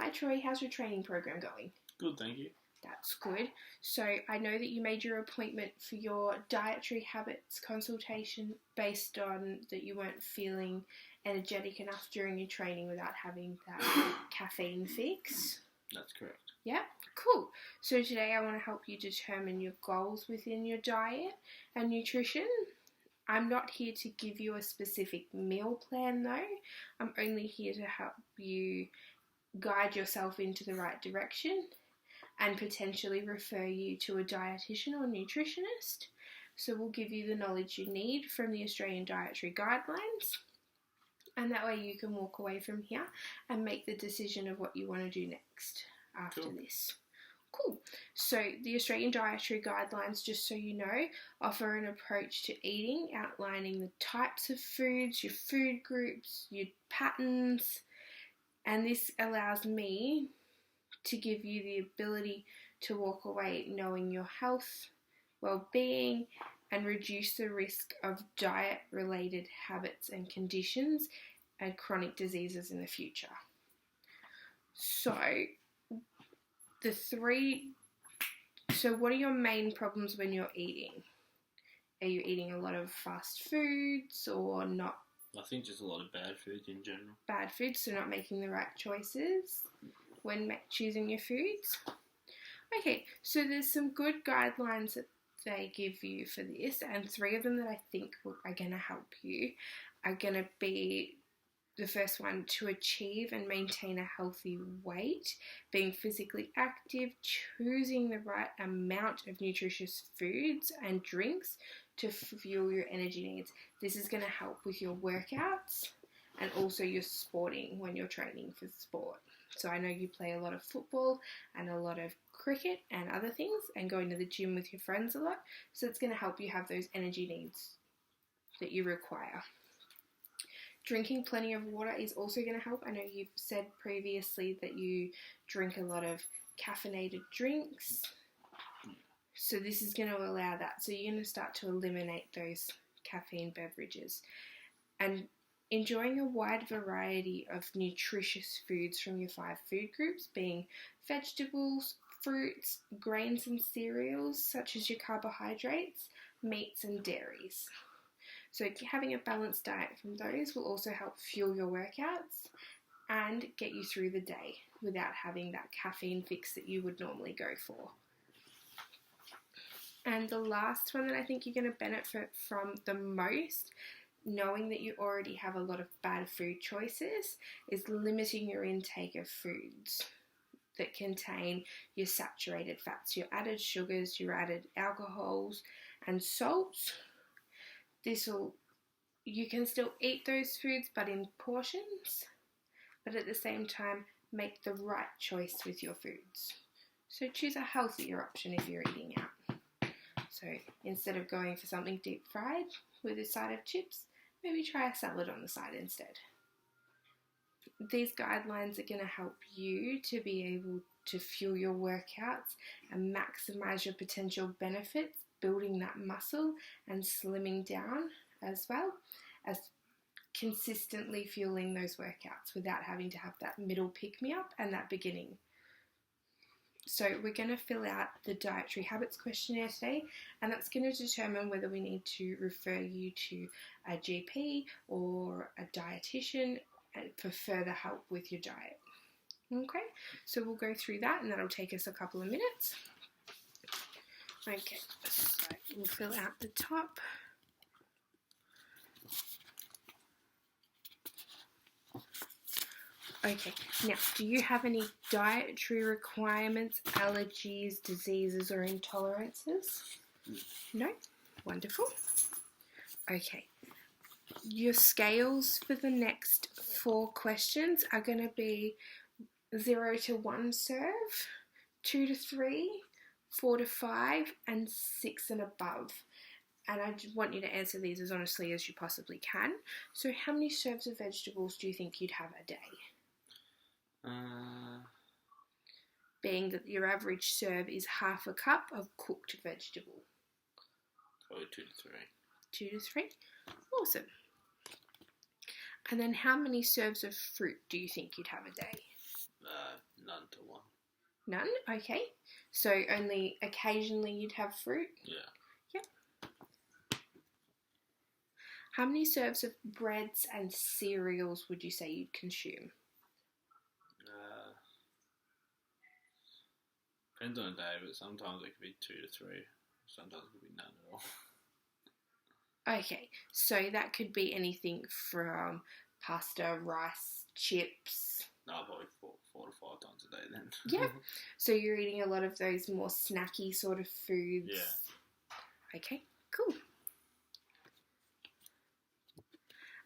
Hi Troy, how's your training program going? Good, thank you. That's good. So I know that you made your appointment for your dietary habits consultation based on that you weren't feeling energetic enough during your training without having that caffeine fix. That's correct. Yeah, cool. So today I want to help you determine your goals within your diet and nutrition. I'm not here to give you a specific meal plan though. I'm only here to help you guide yourself into the right direction and potentially refer you to a dietitian or nutritionist. So we'll give you the knowledge you need from the Australian Dietary Guidelines, and that way you can walk away from here and make the decision of what you want to do next after this. Cool. So the Australian Dietary Guidelines, just so you know, offer an approach to eating, outlining the types of foods, your food groups, your patterns, and this allows me to give you the ability to walk away knowing your health, well-being, and reduce the risk of diet-related habits and conditions and chronic diseases in the future. So what are your main problems when you're eating? Are you eating a lot of fast foods or not? I think just a lot of bad foods in general. Bad foods, so not making the right choices when choosing your foods. Okay, so there's some good guidelines that they give you for this, and 3 of them that I think are going to help you are going to be the first one: to achieve and maintain a healthy weight, being physically active, choosing the right amount of nutritious foods and drinks to fuel your energy needs. This is going to help with your workouts and also your sporting when you're training for sport. So I know you play a lot of football and a lot of cricket and other things and going to the gym with your friends a lot. So it's going to help you have those energy needs that you require. Drinking plenty of water is also going to help. I know you've said previously that you drink a lot of caffeinated drinks. So this is going to allow that. So you're going to start to eliminate those caffeine beverages. And enjoying a wide variety of nutritious foods from your 5 food groups, being vegetables, fruits, grains and cereals, such as your carbohydrates, meats and dairies. So having a balanced diet from those will also help fuel your workouts and get you through the day without having that caffeine fix that you would normally go for. And the last one that I think you're going to benefit from the most, knowing that you already have a lot of bad food choices, is limiting your intake of foods that contain your saturated fats, your added sugars, your added alcohols and salts. You can still eat those foods but in portions, but at the same time make the right choice with your foods. So choose a healthier option if you're eating out. So instead of going for something deep fried with a side of chips, maybe try a salad on the side instead. These guidelines are going to help you to be able to fuel your workouts and maximize your potential benefits, building that muscle and slimming down, as well as consistently fueling those workouts without having to have that middle pick-me-up and that beginning. So we're going to fill out the dietary habits questionnaire today, and that's going to determine whether we need to refer you to a GP or a dietitian for further help with your diet. Okay, so we'll go through that and that'll take us a couple of minutes. Okay, so we'll fill out the top. Okay, now, do you have any dietary requirements, allergies, diseases or intolerances? No? Wonderful. Okay, your scales for the next 4 questions are going to be 0 to 1 serve, 2 to 3, 4 to 5 and 6 and above. And I just want you to answer these as honestly as you possibly can. So how many serves of vegetables do you think you'd have a day? Being that your average serve is half a cup of cooked vegetable. Probably 2 to 3. 2 to 3? Awesome. And then how many serves of fruit do you think you'd have a day? None to one. None? Okay. So only occasionally you'd have fruit? Yeah. Yep. How many serves of breads and cereals would you say you'd consume? Depends on the day, but sometimes it could be 2 to 3. Sometimes it could be none at all. Okay, so that could be anything from pasta, rice, chips. No, probably four to 5 times a day then. Yeah. So you're eating a lot of those more snacky sort of foods. Yeah. Okay, cool.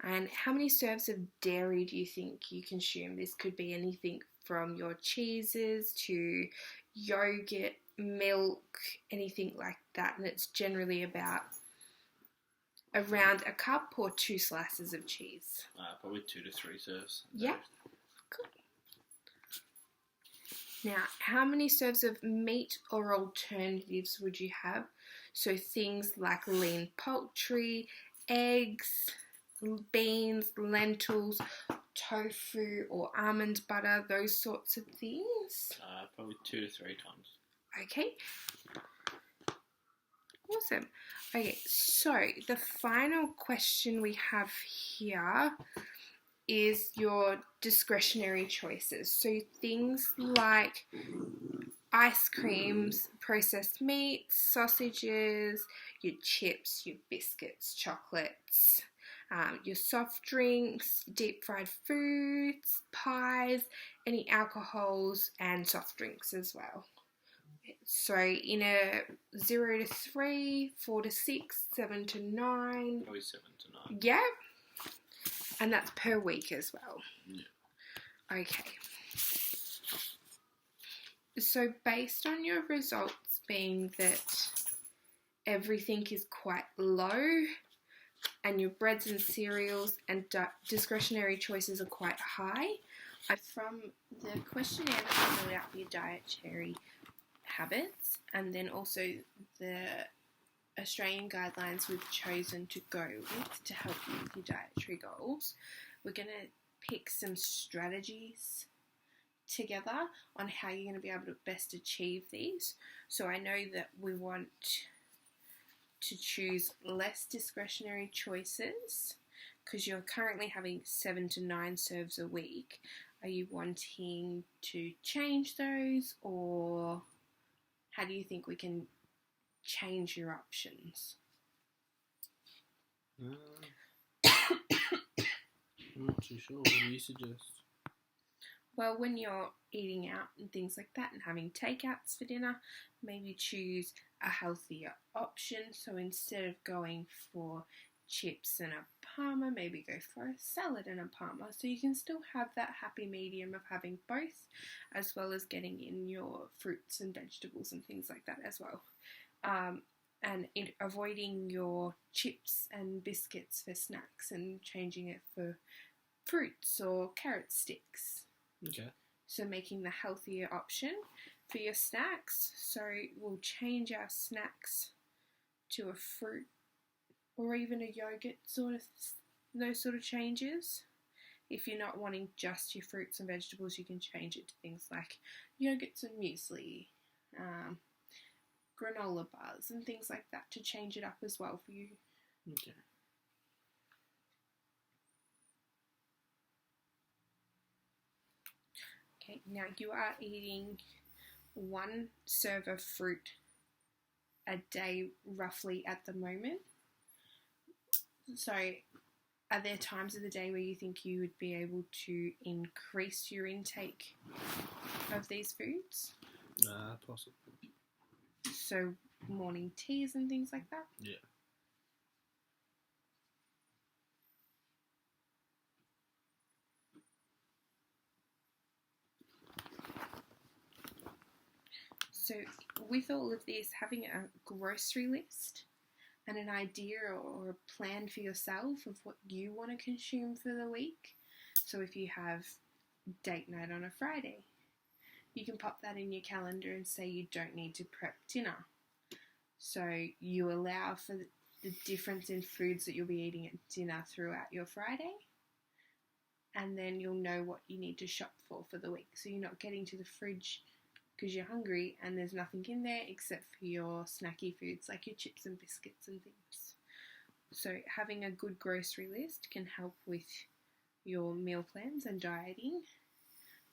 And how many serves of dairy do you think you consume? This could be anything from your cheeses to yogurt, milk, anything like that. And it's generally about around a cup or 2 slices of cheese. Probably 2 to 3 serves. Yeah. Cool. Now, how many serves of meat or alternatives would you have? So things like lean poultry, eggs, beans, lentils, tofu or almond butter, those sorts of things. Probably 2 to 3 times. Okay. Awesome. Okay, so the final question we have here is your discretionary choices. So things like ice creams, processed meats, sausages, your chips, your biscuits, chocolates, your soft drinks, deep fried foods, pies, any alcohols and soft drinks as well. So in a 0 to 3, 4 to 6, 7 to 9. Probably 7 to 9. Yeah. And that's per week as well. Yeah. Okay. So based on your results being that everything is quite low and your breads and cereals and discretionary choices are quite high, from the questionnaire that I filled out for your dietary habits and then also the Australian guidelines we've chosen to go with to help you with your dietary goals, we're going to pick some strategies together on how you're going to be able to best achieve these. So I know that we want to choose less discretionary choices because you're currently having 7 to 9 serves a week. Are you wanting to change those, or how do you think we can change your options? I'm not too sure. What do you suggest? Well, when you're eating out and things like that and having takeouts for dinner, maybe choose a healthier option. So instead of going for chips and a parma, maybe go for a salad and a parma. So you can still have that happy medium of having both, as well as getting in your fruits and vegetables and things like that as well. And avoiding your chips and biscuits for snacks and changing it for fruits or carrot sticks. Okay. So making the healthier option for your snacks. So we'll change our snacks to a fruit or even a yogurt those sort of changes. If you're not wanting just your fruits and vegetables, you can change it to things like yogurts and muesli, granola bars and things like that to change it up as well for you. Okay. Okay, now you are eating 1 serve of fruit a day roughly at the moment. So are there times of the day where you think you would be able to increase your intake of these foods? Possible. So morning teas and things like that? Yeah. So with all of this, having a grocery list and an idea or a plan for yourself of what you want to consume for the week. So if you have date night on a Friday, you can pop that in your calendar and say you don't need to prep dinner. So you allow for the difference in foods that you'll be eating at dinner throughout your Friday. and then you'll know what you need to shop for the week. So you're not getting to the fridge because you're hungry and there's nothing in there except for your snacky foods like your chips and biscuits and things. So having a good grocery list can help with your meal plans and dieting,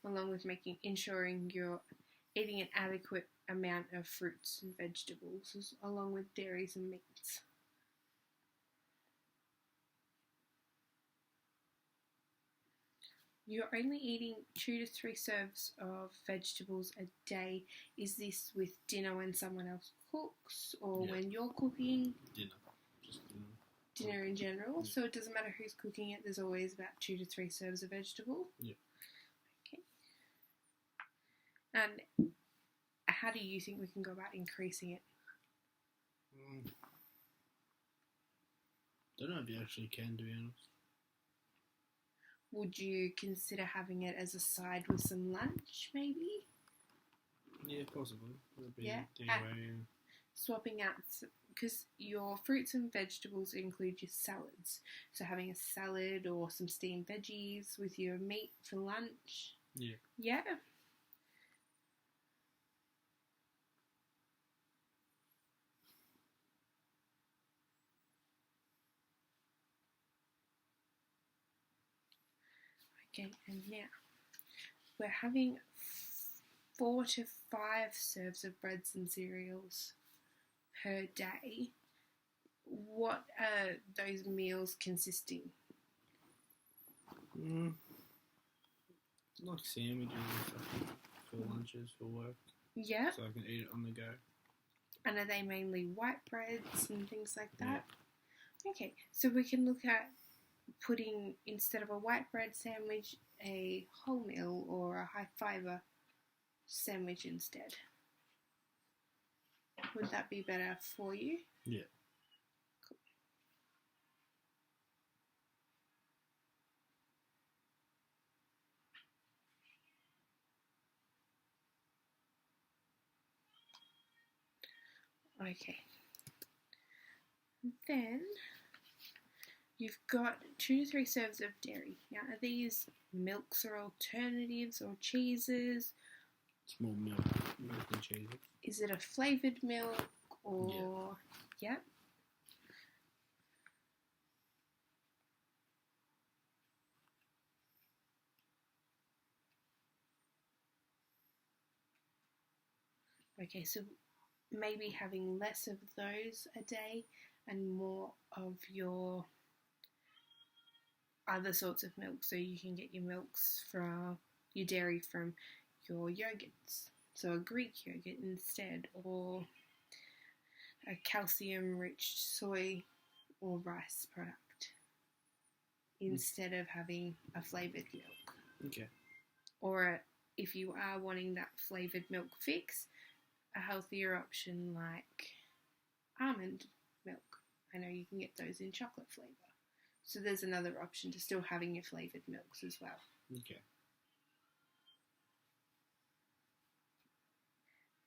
along with ensuring you're eating an adequate amount of fruits and vegetables, along with dairies and meats. You're only eating 2 to 3 serves of vegetables a day. Is this with dinner when someone else cooks, or when you're cooking? Dinner. Just dinner. Dinner in general. Yeah. So it doesn't matter who's cooking it, there's always about 2 to 3 serves of vegetable. Yeah. Okay. And how do you think we can go about increasing it? Don't know if you actually can, to be honest. Would you consider having it as a side with some lunch, maybe? Yeah, possibly. That'd be Yeah. the way. Swapping out, because your fruits and vegetables include your salads. So having a salad or some steamed veggies with your meat for lunch. Yeah. Yeah. Okay, and now we're having 4 to 5 serves of breads and cereals per day. What are those meals consisting? Like sandwiches and stuff for lunches, for work. Yeah. So I can eat it on the go. And are they mainly white breads and things like that? Yeah. Okay, so we can look at putting, instead of a white bread sandwich, a wholemeal or a high fibre sandwich instead. Would that be better for you? Yeah. Cool. Okay. Then you've got 2 to 3 serves of dairy. Now, are these milks or alternatives or cheeses? Small milk and cheese. Is it a flavoured milk or... Yeah. Yep. Okay, so maybe having less of those a day and more of your other sorts of milk. So you can get your milks from your dairy from your yogurts. So a Greek yogurt instead, or a calcium-rich soy or rice product instead of having a flavoured milk. Okay. Or if you are wanting that flavoured milk fix, a healthier option like almond milk. I know you can get those in chocolate flavour. So there's another option to still having your flavoured milks as well. Okay.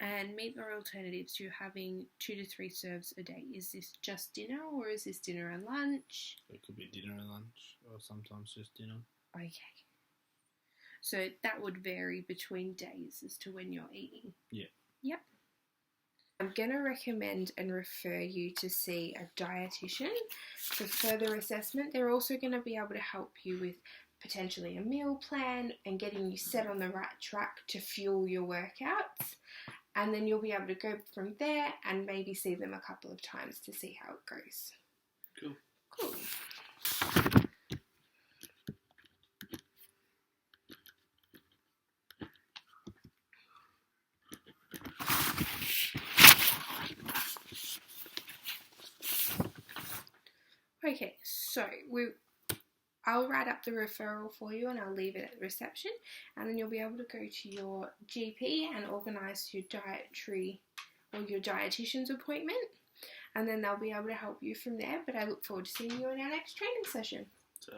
And meat or alternatives, you're having 2 to 3 serves a day. Is this just dinner or is this dinner and lunch? It could be dinner and lunch, or sometimes just dinner. Okay. So that would vary between days as to when you're eating. Yeah. Yep. I'm going to recommend and refer you to see a dietitian for further assessment. They're also going to be able to help you with potentially a meal plan and getting you set on the right track to fuel your workouts. And then you'll be able to go from there and maybe see them a couple of times to see how it goes. Cool. Cool. Okay, so I'll write up the referral for you and I'll leave it at reception, and then you'll be able to go to your GP and organise your dietary or your dietitian's appointment, and then they'll be able to help you from there. But I look forward to seeing you in our next training session. So